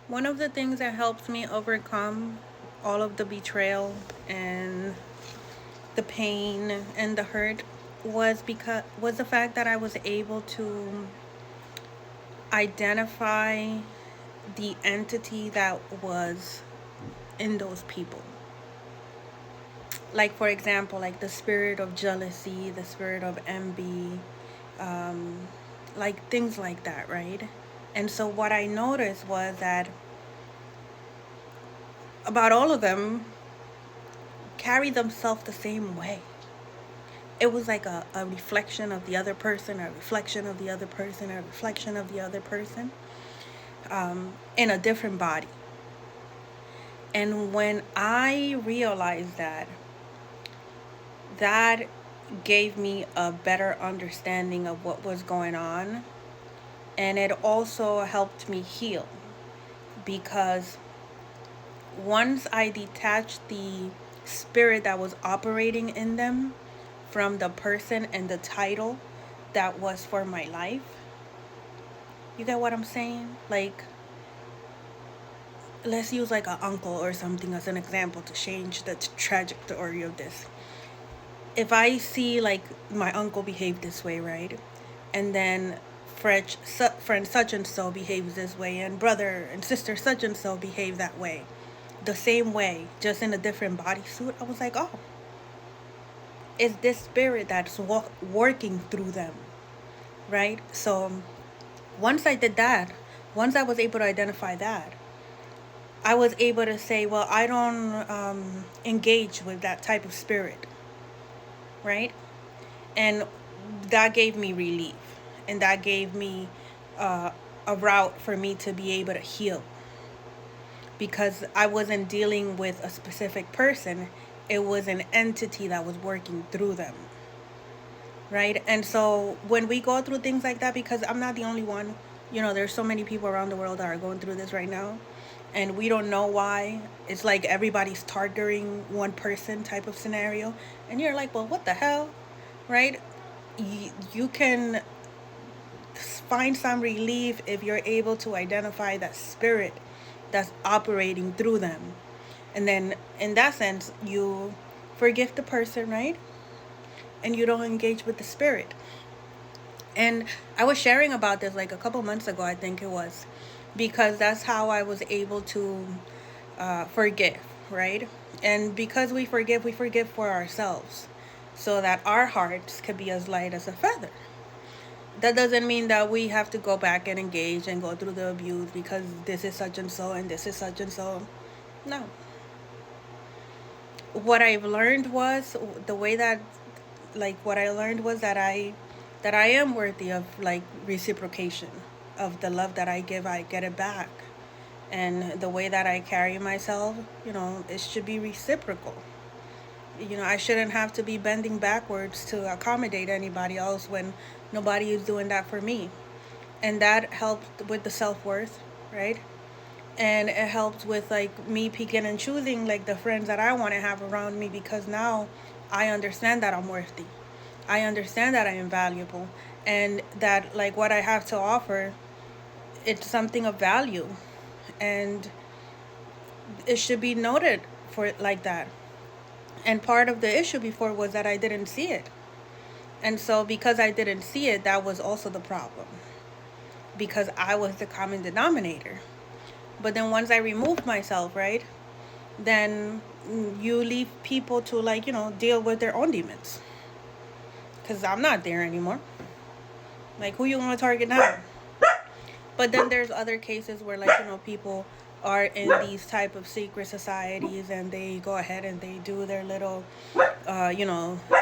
One of the things that helps me overcome all of the betrayal and the pain and the hurt was the fact that I was able to identify the entity that was in those people. Like, for example, like the spirit of jealousy, the spirit of envy, like things like that, right? And so what I noticed was that about all of them carry themselves the same way. It was like a reflection of the other person, a reflection of the other person, a reflection of the other person, in a different body. And when I realized that, that gave me a better understanding of what was going on. And it also helped me heal because once I detached the spirit that was operating in them from the person and the title that was for my life, you get what I'm saying? Like, let's use like an uncle or something as an example to change the trajectory of this. If I see like my uncle behave this way, right? And then friend such and so behaves this way, and brother and sister such and so behave that way, the same way, just in a different bodysuit. I was like, oh, it's this spirit that's working through them, right? So once I did that, once I was able to identify that, I was able to say, well, I don't engage with that type of spirit, right? And that gave me relief, and that gave me uh, a route for me to be able to heal because I wasn't dealing with a specific person. It was an entity that was working through them, right? And so when we go through things like that, because I'm not the only one, there's so many people around the world that are going through this right now, and we don't know why. It's like everybody's targeting one person type of scenario, and you're like, well, what the hell, right? You can find some relief if you're able to identify that spirit that's operating through them. And then in that sense, you forgive the person, right? And you don't engage with the spirit. And I was sharing about this like a couple months ago, I think it was, because that's how I was able to forgive, right? And because we forgive for ourselves so that our hearts could be as light as a feather. That doesn't mean that we have to go back and engage and go through the abuse because this is such and so and this is such and so. No. What I've learned was the way that, like, what I learned was that I am worthy of like reciprocation of the love that I give. I get it back, and the way that I carry myself, it should be reciprocal. I shouldn't have to be bending backwards to accommodate anybody else when nobody is doing that for me. And that helped with the self-worth, right? And it helped with like me picking and choosing like the friends that I want to have around me because now I understand that I'm worthy. I understand that I am valuable and that like what I have to offer, it's something of value, and it should be noted for it like that. And part of the issue before was that I didn't see it. And so because I didn't see it, that was also the problem. Because I was the common denominator. But then once I removed myself, right? Then you leave people to like, deal with their own demons. Cuz I'm not there anymore. Like who you going to target now? But then there's other cases where like, people are in these type of secret societies and they go ahead and they do their little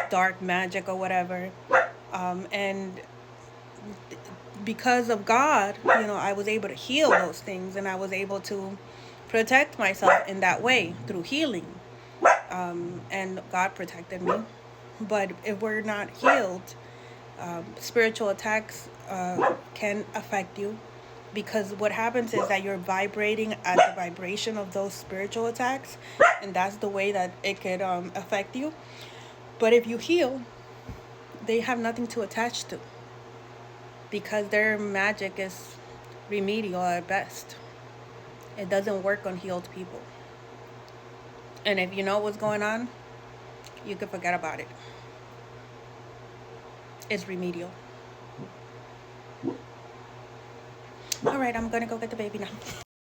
dark magic or whatever. And because of God, I was able to heal those things and I was able to protect myself in that way through healing. And God protected me. But if we're not healed, spiritual attacks can affect you because what happens is that you're vibrating at the vibration of those spiritual attacks, and that's the way that it could affect you. But if you heal, they have nothing to attach to because their magic is remedial at best. It doesn't work on healed people. And if you know what's going on, you can forget about it. It's remedial. All right, I'm gonna go get the baby now.